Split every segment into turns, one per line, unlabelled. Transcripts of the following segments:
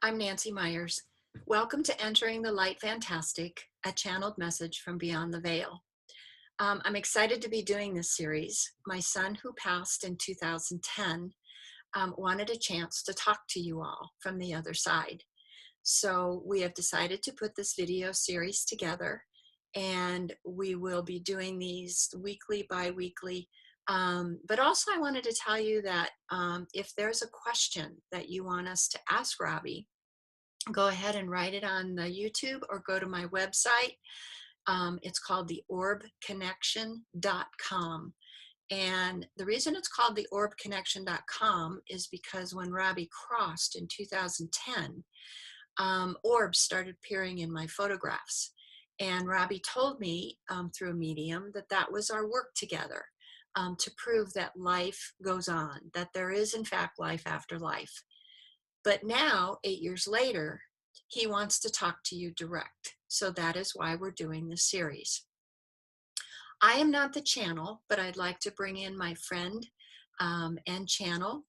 I'm Nancy Myers. Welcome to Entering the Light Fantastic, a channeled message from Beyond the Veil. I'm excited to be doing this series. My son, who passed in 2010, wanted a chance to talk to you all from the other side. So we have decided to put this video series together, and we will be doing these weekly, bi-weekly. But also I wanted to tell you that if there's a question that you want us to ask Robbie, go ahead and write it on the YouTube or go to my website. It's called theorbconnection.com. And the reason it's called theorbconnection.com is because when Robbie crossed in 2010, orbs started appearing in my photographs. And Robbie told me through a medium that that was our work together to prove that life goes on, that there is in fact life after life. But now, 8 years later, he wants to talk to you direct. So that is why we're doing this series. I am not the channel, but I'd like to bring in my friend and channel,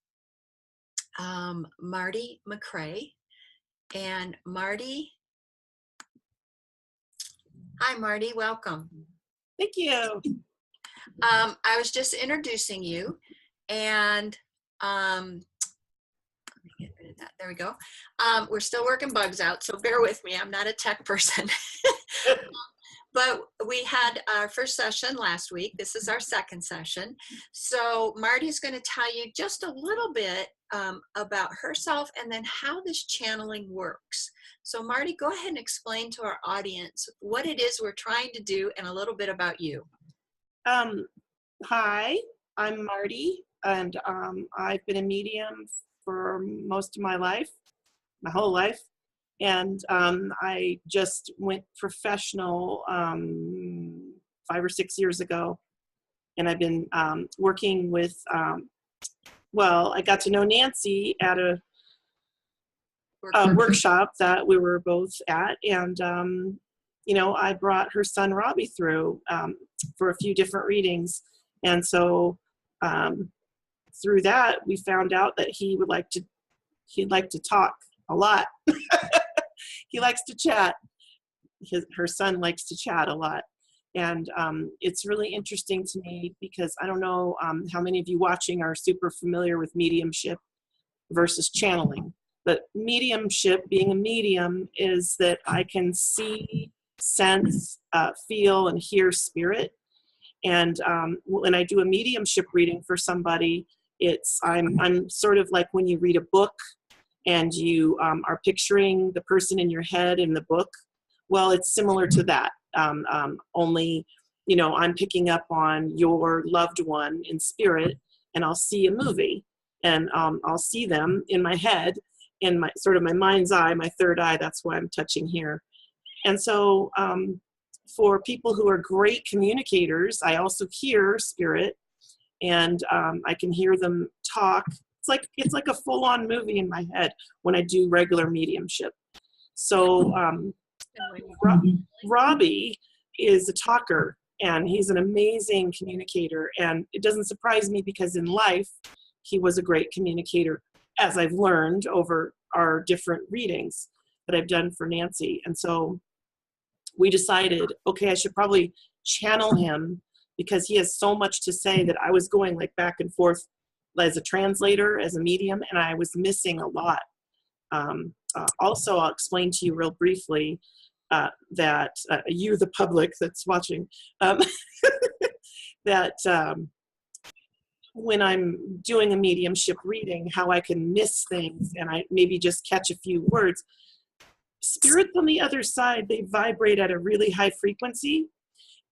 Marty McCrae. And Marty, hi Marty, welcome.
Thank you.
I was just introducing you, and let me get rid of that. There we go. We're still working bugs out, so bear with me. I'm not a tech person. But we had our first session last week. This is our second session. So Marty's going to tell you just a little bit about herself and then how this channeling works. So Marty, go ahead and explain to our audience what it is we're trying to do and a little bit about you.
Hi, I'm Marty, and I've been a medium for most of my life, my whole life. And I just went professional 5 or 6 years ago. And I've been working with, well, I got to know Nancy at a workshop that we were both at. And, you know, I brought her son Robbie through for a few different readings. And so through that, we found out that he'd like to talk a lot. He likes to chat. Her son likes to chat a lot. And it's really interesting to me because I don't know how many of you watching are super familiar with mediumship versus channeling. But mediumship, being a medium, is that I can see, sense, feel, and hear spirit. And when I do a mediumship reading for somebody, I'm sort of like when you read a book and you are picturing the person in your head in the book. Well, it's similar to that. Only, you know, I'm picking up on your loved one in spirit, and I'll see a movie, and I'll see them in my head, in my sort of my mind's eye, my third eye. That's why I'm touching here. And so for people who are great communicators, I also hear spirit, and I can hear them talk. It's like a full-on movie in my head when I do regular mediumship. So Robbie is a talker, and he's an amazing communicator. And it doesn't surprise me because in life, he was a great communicator, as I've learned over our different readings that I've done for Nancy. And so we decided, okay, I should probably channel him because he has so much to say that I was going like back and forth as a translator, as a medium, and I was missing a lot. Also, I'll explain to you real briefly that you, the public that's watching, that when I'm doing a mediumship reading, how I can miss things and I maybe just catch a few words. Spirits on the other side, they vibrate at a really high frequency,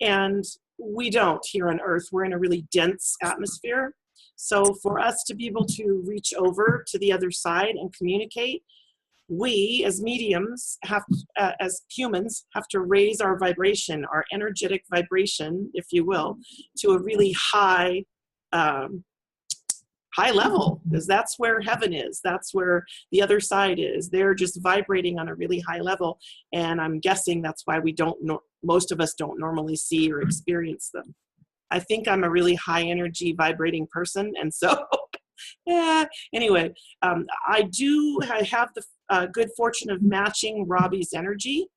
and we don't here on Earth. We're in a really dense atmosphere. So for us to be able to reach over to the other side and communicate, we as mediums have, as humans, have to raise our vibration, our energetic vibration, if you will, to a really high level, because that's where heaven is. That's where the other side is. They're just vibrating on a really high level, and I'm guessing that's why we don't know. Most of us don't normally see or experience them. I think I'm a really high energy vibrating person, and so Yeah. Anyway, I have the good fortune of matching Robbie's energy.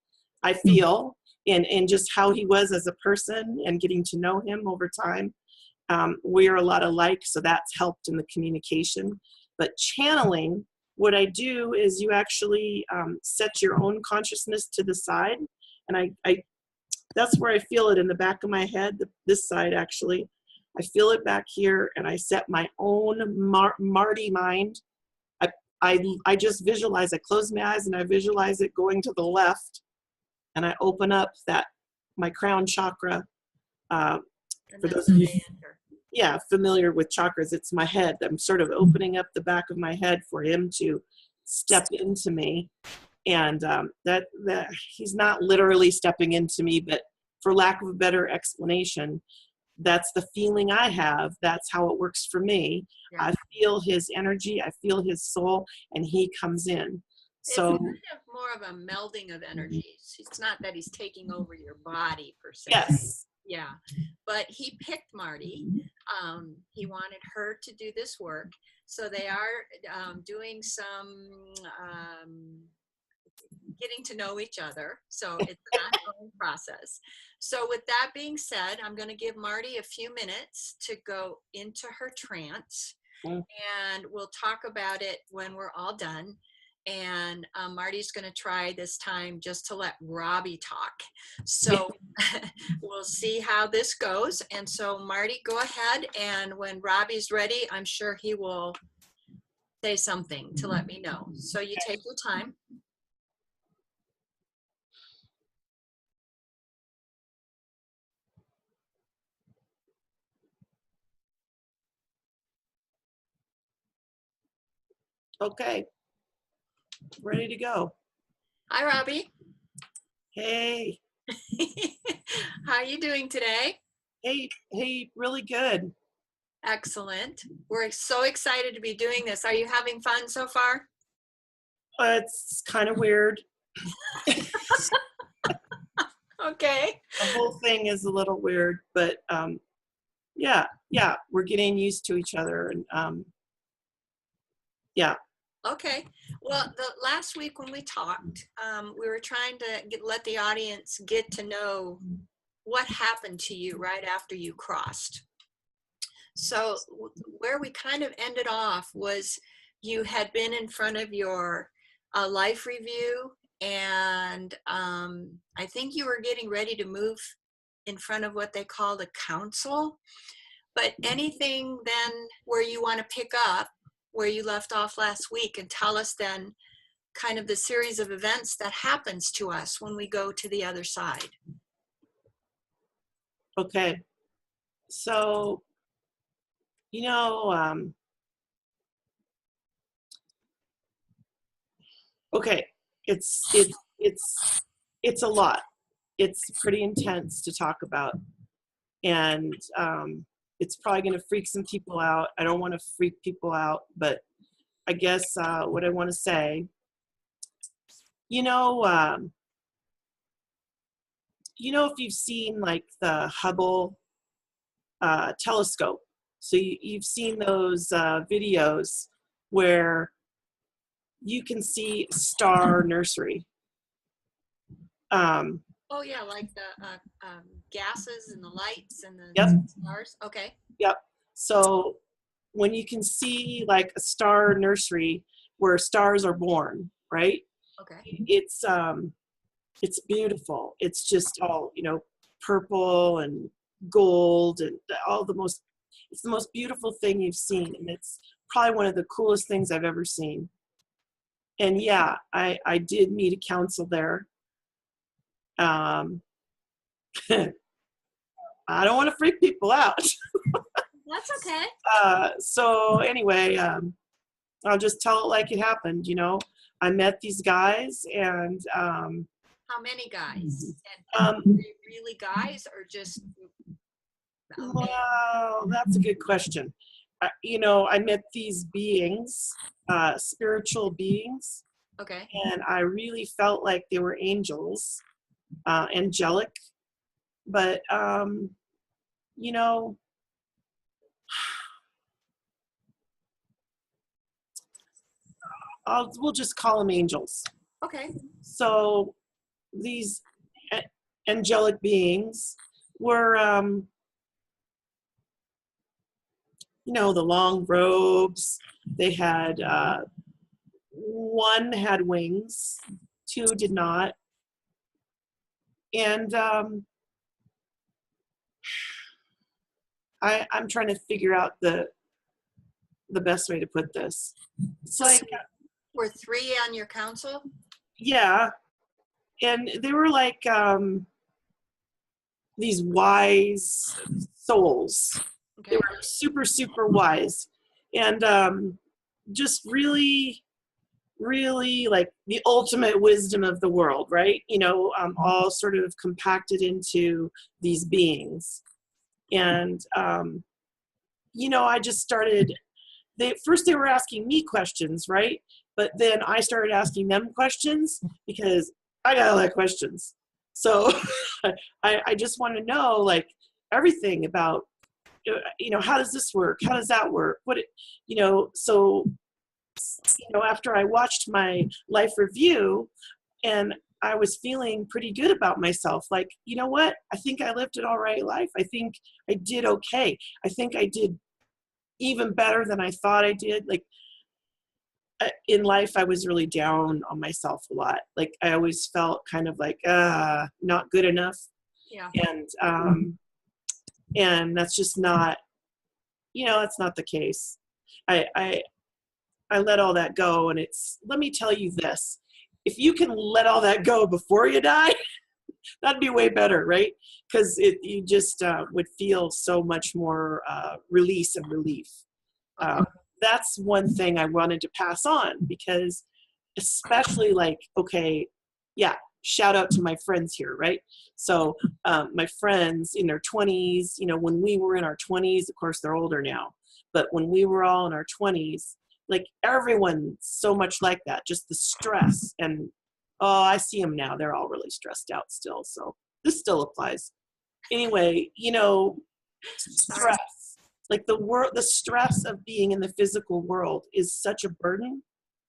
I feel in just how he was as a person and getting to know him over time. We're a lot alike, so that's helped in the communication. But channeling, what I do is you actually set your own consciousness to the side, and I that's where I feel it in the back of my head, this side actually. I feel it back here, and I set my own Marty mind. I, I just visualize, I close my eyes and I visualize it going to the left, and I open up my crown chakra.
And
For
that's
those of
where
you,
they enter.
yeah, familiar with chakras, it's my head. I'm sort of opening up the back of my head for him to step into me. And that he's not literally stepping into me, but for lack of a better explanation, that's the feeling I have. That's how it works for me.
Yeah.
I feel his energy, I feel his soul, and he comes in.
It's
So
kind of more of a melding of energies. It's not that he's taking over your body per se.
yes,
Yeah, but he picked Marty. He wanted her to do this work. So they are doing some getting to know each other. So it's an ongoing process. So with that being said, I'm going to give Marty a few minutes to go into her trance, and we'll talk about it when we're all done. And Marty's going to try this time just to let Robbie talk. So we'll see how this goes. And so Marty, go ahead. And when Robbie's ready, I'm sure he will say something to let me know. So you take your time.
okay, ready to go.
Hi, Robbie.
Hey,
How are you doing today?
hey, really good.
Excellent. We're so excited to be doing this. Are you having fun so far?
It's kind of weird.
Okay.
The whole thing is a little weird, but yeah, we're getting used to each other, and yeah.
Okay. Well, the last week when we talked, we were trying to let the audience get to know what happened to you right after you crossed. So where we kind of ended off was you had been in front of your life review, and I think you were getting ready to move in front of what they call the council. But anything then where you want to pick up where you left off last week and tell us then kind of the series of events that happens to us when we go to the other side.
Okay, so you know, okay, it's a lot. It's pretty intense to talk about, and it's probably going to freak some people out. I don't want to freak people out, but I guess what I want to say, you know, if you've seen like the Hubble telescope, so you've seen those videos where you can see star nursery.
Oh yeah, like the gases and the lights and the
Yep.
stars. Okay.
Yep. So when you can see like a star nursery where stars are born, right?
Okay.
It's beautiful. It's just all, purple and gold and it's the most beautiful thing you've seen. And it's probably one of the coolest things I've ever seen. And yeah, I did meet a council there. I don't want to freak people out.
That's okay.
So anyway, I'll just tell it like it happened. I met these guys, and
How many guys? And were they really guys or just?
Well, that's a good question. I met these beings, spiritual beings,
Okay.
and I really felt like they were angels, angelic. But you know, we'll just call them angels.
Okay.
So these angelic beings were, the long robes. They had, one had wings, two did not. And I'm trying to figure out the best way to put this. It's like,
Were 3 on your council?
yeah, and they were like these wise souls.
Okay.
They were super, super wise, and just really, really like the ultimate wisdom of the world, right? All sort of compacted into these beings. And, I just started, first they were asking me questions, right? But then I started asking them questions because I got a lot of questions. So I just want to know like everything about, how does this work? How does that work? So, after I watched my life review and I was feeling pretty good about myself, like, you know what? I think I lived an all right life. I think I did okay. I think I did even better than I thought I did. Like, in life, I was really down on myself a lot. Like, I always felt kind of like, not good enough.
Yeah.
And that's just not, that's not the case. I let all that go, and let me tell you this. If you can let all that go before you die, that'd be way better, right? Because you just would feel so much more release and relief.
Okay.
That's one thing I wanted to pass on, because especially like, okay, yeah, shout out to my friends here, right? So my friends in their 20s, when we were in our 20s, of course they're older now, but when we were all in our 20s, like everyone's so much like that, just the stress. And I see them now, they're all really stressed out still, so this still applies. Anyway, stress, like the stress of being in the physical world is such a burden.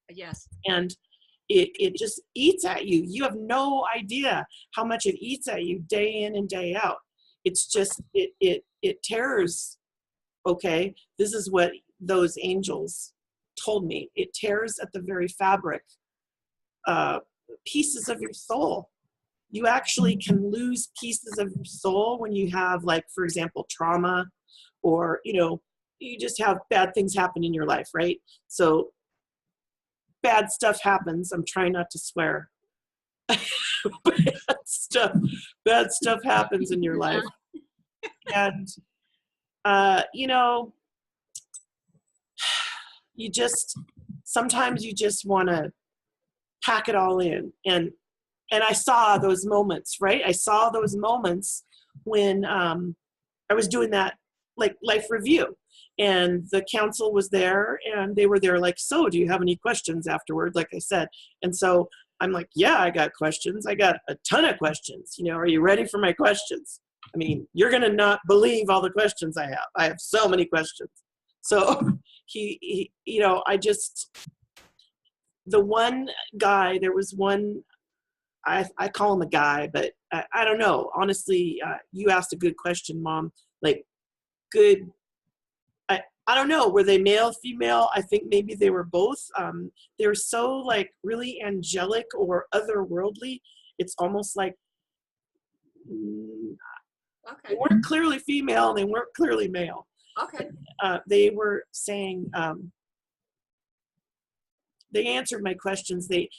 Yes.
And it just eats at you. You have no idea how much it eats at you day in and day out. It's just it tears. Okay, this is what those angels told me. It tears at the very fabric, pieces of your soul. You actually can lose pieces of your soul when you have, like, for example, trauma, or you just have bad things happen in your life, right? So bad stuff happens. I'm trying not to swear. bad stuff happens in your life. And sometimes you just want to pack it all in. And I saw those moments, right? I saw those moments when I was doing that, like, life review, and the council was there, and they were there like, so do you have any questions afterward, like I said. And so I'm like, yeah, I got questions. I got a ton of questions. Are you ready for my questions? I mean, you're going to not believe all the questions I have. I have so many questions. So he the one guy, there was one, I call him a guy, but I don't know. Honestly, you asked a good question, Mom. Like, good. I don't know. Were they male, female? I think maybe they were both. They were so, like, really angelic or otherworldly. It's almost like they weren't clearly female and they weren't clearly male.
Okay.
They were saying, they answered my questions. They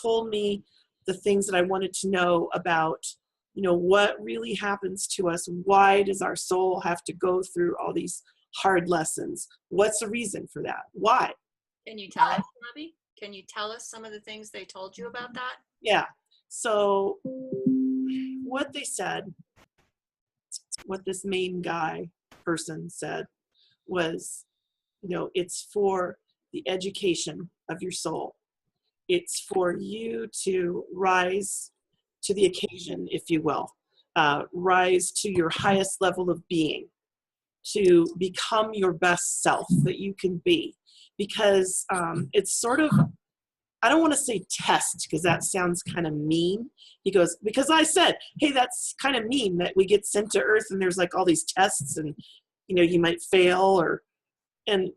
told me the things that I wanted to know about, what really happens to us. Why does our soul have to go through all these hard lessons? What's the reason for that? Why?
Can you tell us, Robbie? Can you tell us some of the things they told you about that?
Yeah. So what they said, what this main person said was, it's for the education of your soul. It's for you to rise to the occasion, if you will, rise to your highest level of being, to become your best self that you can be. Because it's sort of I don't want to say test because that sounds kind of mean. He goes, because I said, hey, that's kind of mean that we get sent to Earth and there's like all these tests and, you know, you might fail or, and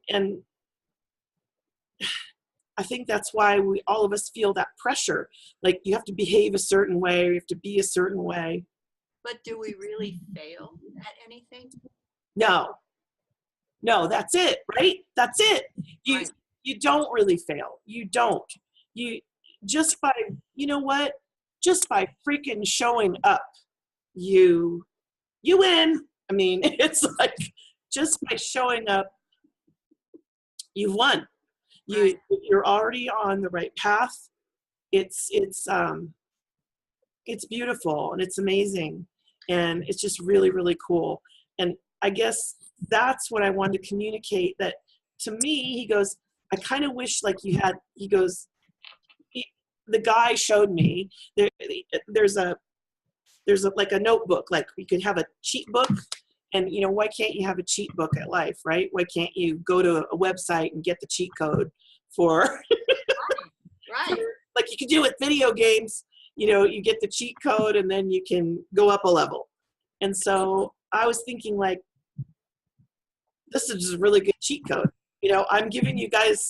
I think that's why all of us feel that pressure. Like you have to behave a certain way, or you have to be a certain way.
But do we really fail at anything?
No, that's it, right? That's it.
Right.
You don't really fail. You don't. You just by, you know what? Just by freaking showing up, you win. I mean, it's like just by showing up, you've won.
Right.
You're already on the right path. It's beautiful and it's amazing and it's just really, really cool. And I guess that's what I wanted to communicate, that to me, he goes, I kind of wish like you had, he goes, the guy showed me there's a like a notebook, like you could have a cheat book. And, you know, why can't you have a cheat book at life, right? Why can't you go to a website and get the cheat code for,
Right.
like you can do with video games, you know, you get the cheat code and then you can go up a level. And so I was thinking like, this is just a really good cheat code. You know, I'm giving you guys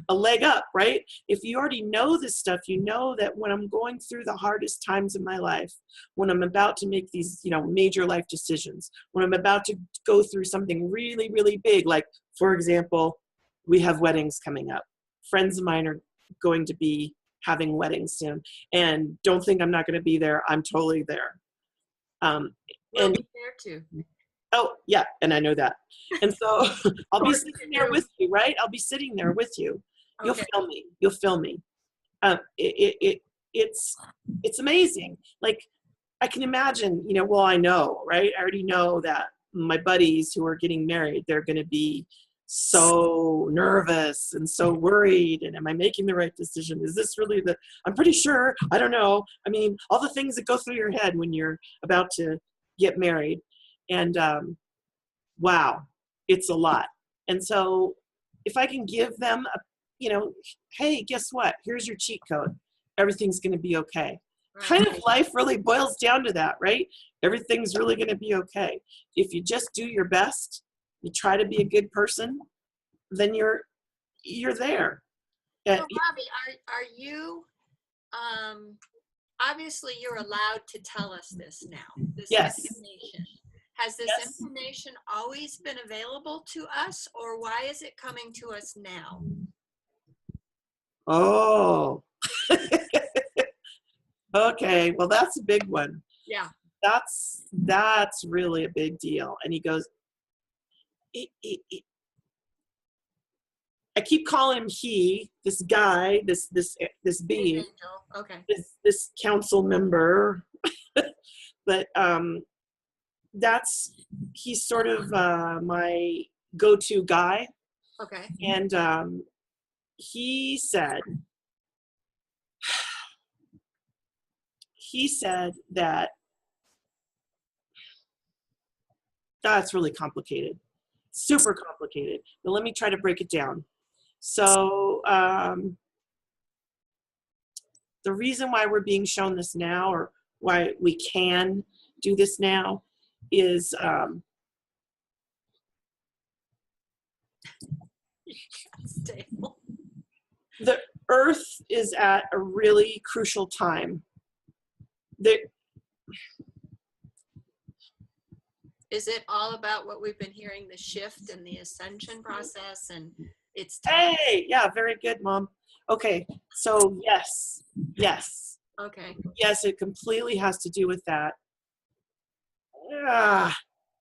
a leg up, right? If you already know this stuff, you know that when I'm going through the hardest times in my life, when I'm about to make these, you know, major life decisions, when I'm about to go through something really, really big, like, for example, we have weddings coming up. Friends of mine are going to be having weddings soon. And don't think I'm not going to be there. I'm totally there.
We'll be there too.
Oh, yeah, and I know that. And so I'll be sitting there with you, right? I'll be sitting there with you. You'll
Okay.
film me. You'll film me. It's amazing. Like, I can imagine, you know, well, I know, right? I already know that my buddies who are getting married, they're going to be so nervous and so worried. And am I making the right decision? Is this really I'm pretty sure. I don't know. I mean, all the things that go through your head when you're about to get married. And wow, it's a lot. And so if I can give them, you know, hey, guess what? Here's your cheat code. Everything's going to be okay.
Right.
Kind of life really boils down to that, right? Everything's really going to be okay. If you just do your best, you try to be a good person, then you're there.
So, Robbie, are you, obviously you're allowed to tell us this now, this
Yes.
information. Has this
Yes.
information always been available to us, or why is it coming to us now?
Oh. Okay, well, that's a big one.
Yeah.
That's really a big deal. And he goes, I keep calling him he, this guy, this being,
Angel. Okay.
this council member, but he's sort of my go-to guy.
Okay.
And he said that that's really complicated, super complicated. But let me try to break it down. So the reason why we're being shown this now, or why we can do this now, is the Earth is at a really crucial time.
Is it all about what we've been hearing, the shift and the ascension process, and it's
time? Hey, yeah, very good, Mom. Okay, so yes.
Okay.
Yes, it completely has to do with that.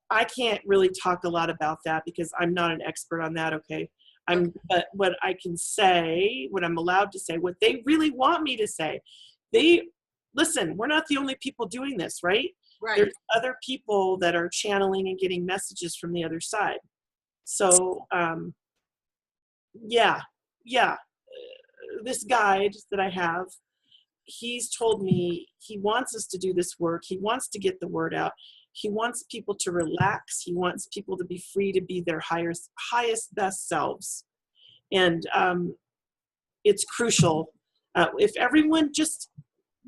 I can't really talk a lot about that because I'm not an expert on that, okay? But what I can say, what I'm allowed to say, what they really want me to say, listen, we're not the only people doing this, right?
Right.
There's other people that are channeling and getting messages from the other side. So, yeah. This guide that I have, he's told me he wants us to do this work. He wants to get the word out. He wants people to relax. He wants people to be free to be their highest, best selves. And it's crucial If everyone just,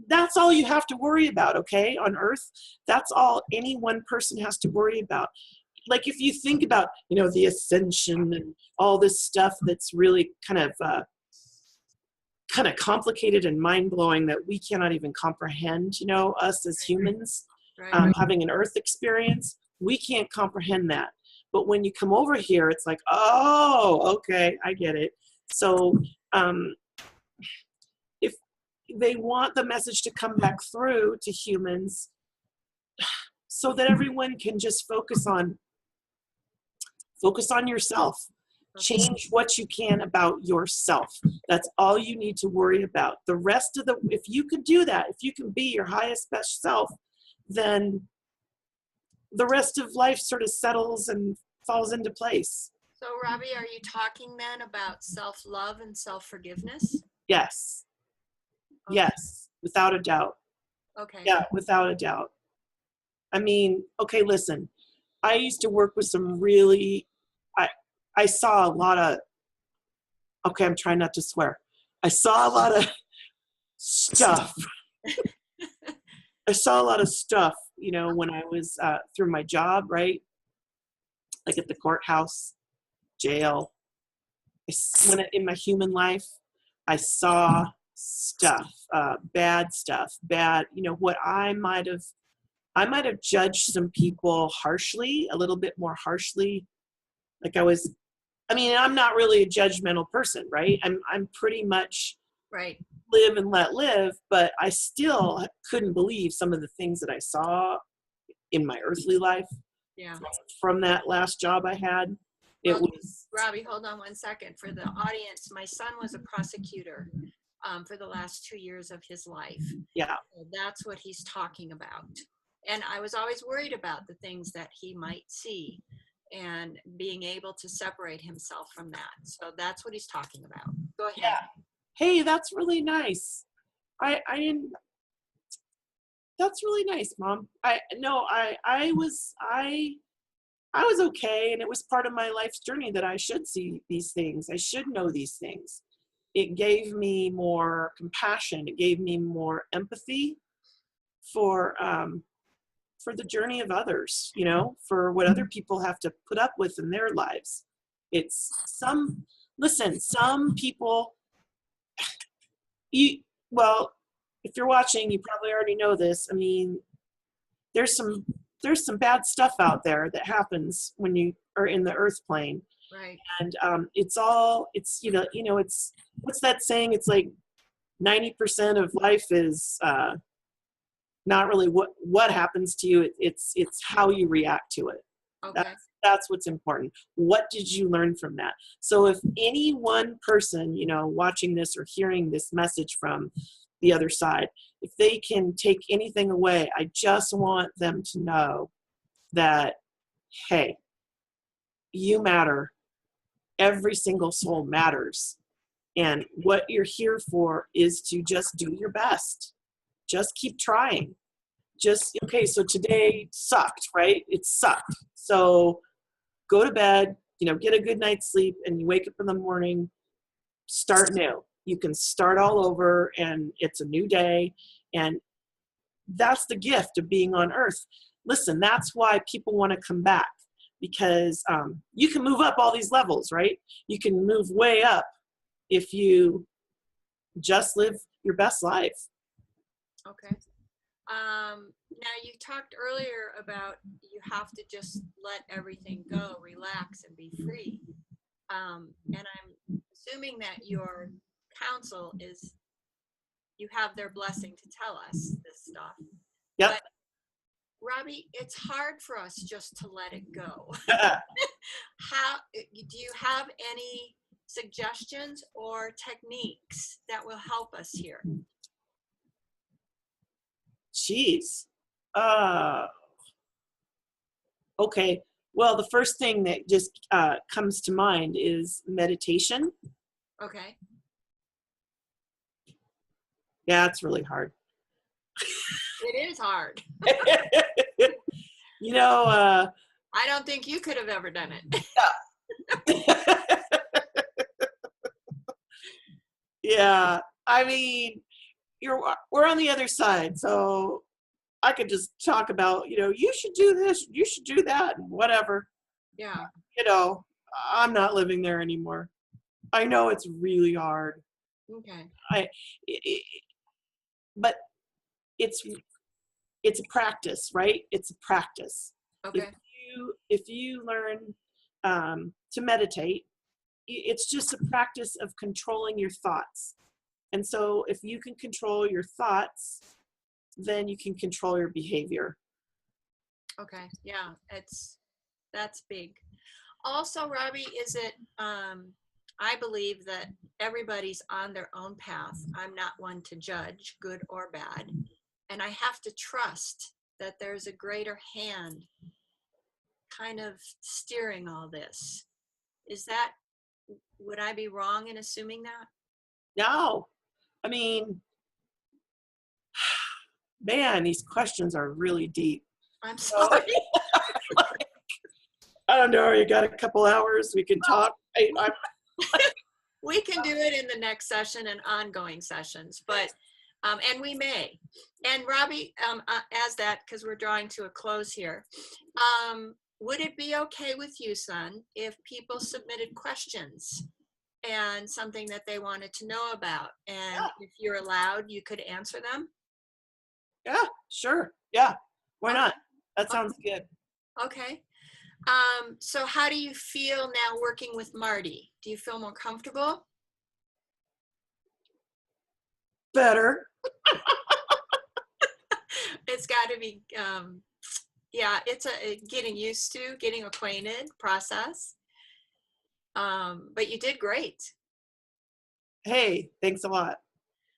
that's all you have to worry about, okay, on Earth. That's all any one person has to worry about. Like if you think about, the ascension and all this stuff that's really kind of complicated and mind-blowing that we cannot even comprehend, us as humans,
Right.
having an Earth experience, we can't comprehend that. But when you come over here, it's like, oh, okay, I get it. So if they want the message to come back through to humans so that everyone can just focus on yourself. Change what you can about yourself. That's all you need to worry about. The rest of if you could do that, if you can be your highest, best self, then the rest of life sort of settles and falls into place.
So, Robbie, are you talking then about self-love and self-forgiveness?
Yes.
Okay.
Yes, without a doubt.
Okay.
Yeah, without a doubt. I mean, okay, listen, I used to work with some really, I saw a lot of, okay, I'm trying not to swear. I saw a lot of stuff. I saw a lot of stuff, when I was through my job, right? Like at the courthouse, jail. In my human life, I saw stuff, bad stuff, what I might have judged some people harshly, a little bit more harshly. Like I'm not really a judgmental person, right? I'm pretty much
right.
Live and let live, but I still couldn't believe some of the things that I saw in my earthly life.
Yeah.
From that last job I had. It was
Robbie, hold on one second. For the audience, my son was a prosecutor for the last 2 years of his life.
Yeah.
So that's what he's talking about. And I was always worried about the things that he might see and being able to separate himself from that. So that's what he's talking about. Go ahead.
Yeah. Hey, that's really nice. I didn't. That's really nice, Mom. I was okay, and it was part of my life's journey that I should see these things. I should know these things. It gave me more compassion. It gave me more empathy for the journey of others, for what other people have to put up with in their lives. It's some people, if you're watching, you probably already know this. I mean, there's some bad stuff out there that happens when you are in the earth plane.
Right.
And it's what's that saying? It's like 90% of life is not really what happens to you. It's how you react to it.
Okay.
That's what's important. What did you learn from that? So if any one person, watching this or hearing this message from the other side, if they can take anything away, I just want them to know that, hey, you matter. Every single soul matters. And what you're here for is to just do your best. Just keep trying. Okay, so today sucked, right? It sucked. So go to bed, get a good night's sleep, and you wake up in the morning, start new. You can start all over, and it's a new day. And that's the gift of being on earth. Listen, that's why people want to come back, because you can move up all these levels, right? You can move way up if you just live your best life.
Okay. Now you talked earlier about you have to just let everything go, relax, and be free. And I'm assuming that your counsel is you have their blessing to tell us this stuff.
Yep.
But Robbie, it's hard for us just to let it go. How do you have any suggestions or techniques that will help us here?
Jeez. Okay. Well, the first thing that just comes to mind is meditation.
Okay.
Yeah, it's really hard.
It is hard.
I
don't think you could have ever done it.
Yeah. I mean, we're on the other side, so I could just talk about, you should do this, you should do that, and whatever.
Yeah.
You know, I'm not living there anymore. I know it's really hard.
Okay.
I, I but it's it's a practice, right? It's a practice. If
Okay.
you learn to meditate, it's just a practice of controlling your thoughts. And so if you can control your thoughts, then you can control your behavior.
Okay. Yeah. That's big. Also, Robbie, is it, I believe that everybody's on their own path. I'm not one to judge, good or bad. And I have to trust that there's a greater hand kind of steering all this. Would I be wrong in assuming that?
No, I mean, man, these questions are really deep.
I'm
So,
sorry.
I don't know. You got a couple hours we can talk.
We can do it in the next session and ongoing sessions, but and we may. And Robbie, as that, because we're drawing to a close here, would it be okay with you, son, if people submitted questions and something that they wanted to know about, and
Yeah,
if you're allowed, you could answer them?
yeah, sure. Yeah, why
Okay.
not? That sounds good.
Okay. So how do you feel now working with Marty? Do you feel more comfortable?
Better.
It's got to be, yeah, it's a getting used to, getting acquainted process. But you did great.
Hey, thanks a lot.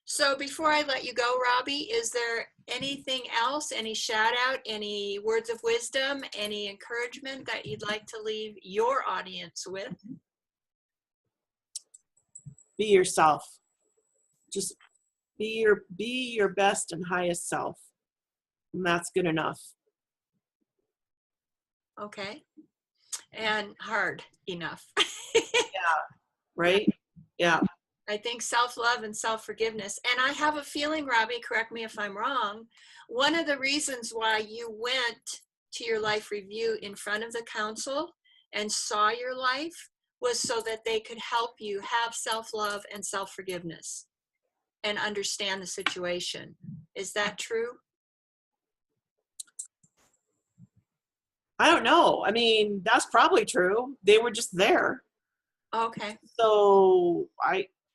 So before I let you go, Robbie, is there anything else, any shout out, any words of wisdom, any encouragement that you'd like to leave your audience with?
Be yourself. Just be your best and highest self. And that's good enough.
Okay. And hard enough.
Right? Yeah.
I think self-love and self-forgiveness. And I have a feeling, Robbie, correct me if I'm wrong, one of the reasons why you went to your life review in front of the council and saw your life was so that they could help you have self-love and self-forgiveness and understand the situation. Is that true?
I don't know. I mean, that's probably true. They were just there.
Okay.
So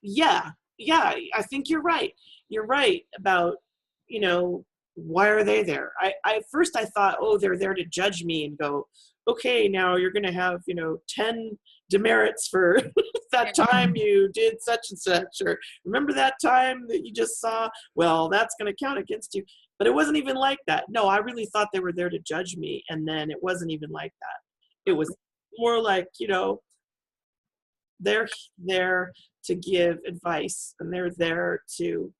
yeah, I think you're right. You're right about, why are they there? At first I thought, oh, they're there to judge me and go, okay, now you're going to have, 10 demerits for that time you did such and such, or remember that time that you just saw? Well, that's going to count against you. But it wasn't even like that. No, I really thought they were there to judge me. And then it wasn't even like that. It was more like, they're there to give advice, and they're there to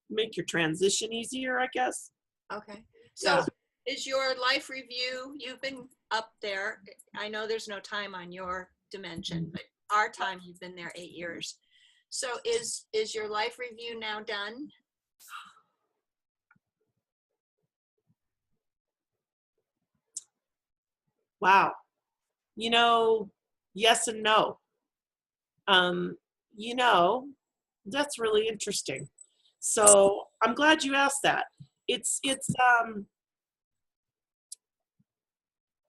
make your transition easier, I guess.
Okay. So
Yeah.
is your life review, you've been up there. I know there's no time on your dimension, but our time, you've been there 8 years. So is your life review now done?
Wow. Yes and no. Um, that's really interesting. So I'm glad you asked that. It's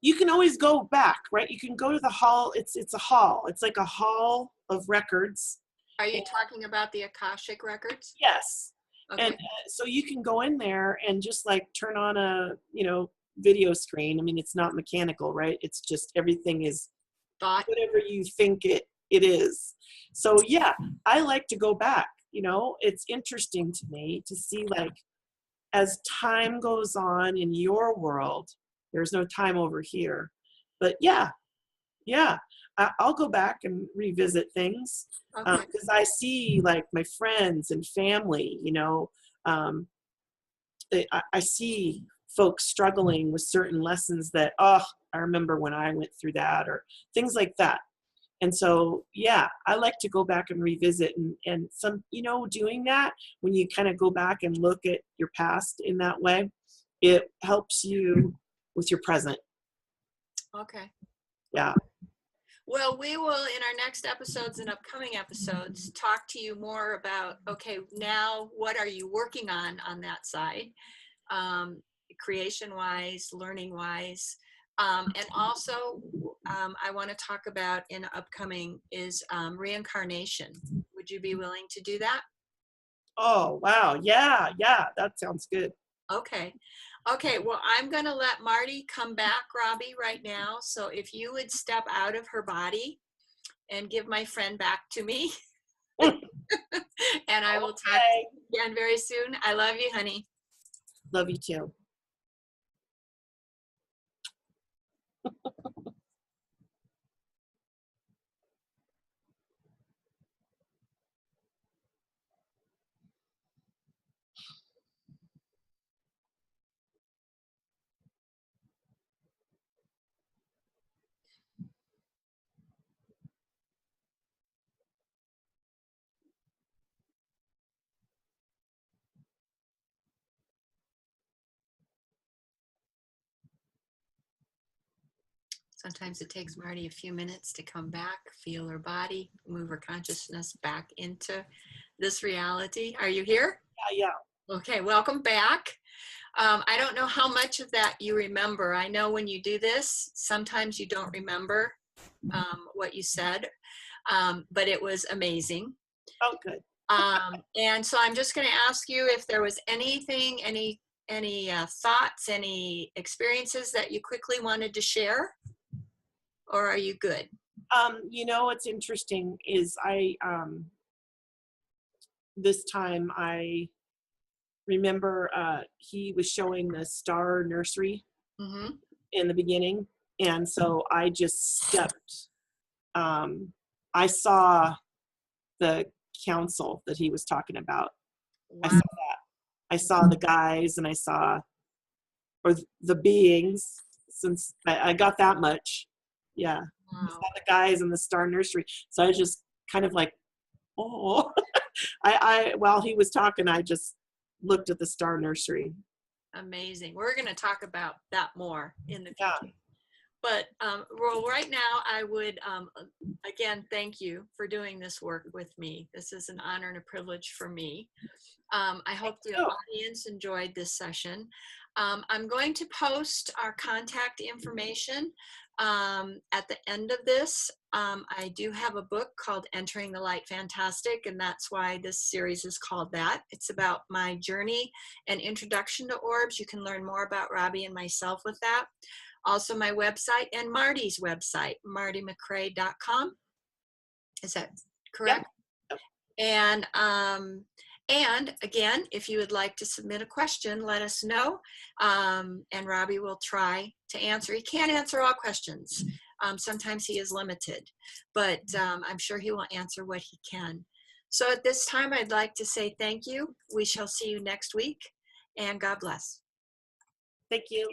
you can always go back, right? You can go to the hall. It's a hall. It's like a hall of records.
Are you talking about the Akashic records?
Yes.
Okay.
And so you can go in there and just like turn on a, video screen. I mean, it's not mechanical, right? It's just everything is
Thought.
whatever you think it is. So yeah, I like to go back. It's interesting to me to see, like, as time goes on in your world, there's no time over here. But yeah, I'll go back and revisit things
Okay.
because I see, like, my friends and family, I see folks struggling with certain lessons that, I remember when I went through that, or things like that. And so, yeah, I like to go back and revisit and some, doing that when you kind of go back and look at your past in that way, it helps you with your present.
Okay.
Yeah.
Well, we will, in our next episodes and upcoming episodes, talk to you more about, okay, now what are you working on that side, creation-wise, learning-wise. And also, I want to talk about in upcoming is reincarnation. Would you be willing to do that?
Oh, wow. Yeah. Yeah. That sounds good.
Okay. Okay, well, I'm going to let Marty come back, Robbie, right now. So if you would step out of her body and give my friend back to me. And I will talk to
Okay.
you again very soon. I love you, honey.
Love you too.
Sometimes it takes Marty a few minutes to come back, feel her body, move her consciousness back into this reality. Are you here?
Yeah.
Okay, welcome back. I don't know how much of that you remember. I know when you do this, sometimes you don't remember what you said, but it was amazing.
Oh, good.
And so I'm just going to ask you if there was anything, any thoughts, any experiences that you quickly wanted to share, or are you good?
What's interesting is this time I remember he was showing the star nursery
Mm-hmm.
in the beginning. And so I just stepped. I saw the council that he was talking about. I saw
Wow.
that. I saw the guys and or the beings, since I got that much. Yeah. I
Wow.
saw the guys in the star nursery. So I just kind of like, oh, while he was talking, I just looked at the star nursery.
Amazing. We're going to talk about that more in the
Yeah.
future. But well, right now, I would again thank you for doing this work with me. This is an honor and a privilege for me. I hope the audience enjoyed this session. I'm going to post our contact information at the end of this. I do have a book called Entering the Light Fantastic, and that's why this series is called that. It's about my journey and introduction to orbs. You can learn more about Robbie and myself with that. Also my website and Marty's website, martymccrae.com. Is that correct?
Yep.
And again, if you would like to submit a question, let us know. And Robbie will try to answer. He can't answer all questions. Sometimes he is limited, but I'm sure he will answer what he can. So at this time, I'd like to say thank you. We shall see you next week, and God bless.
Thank you.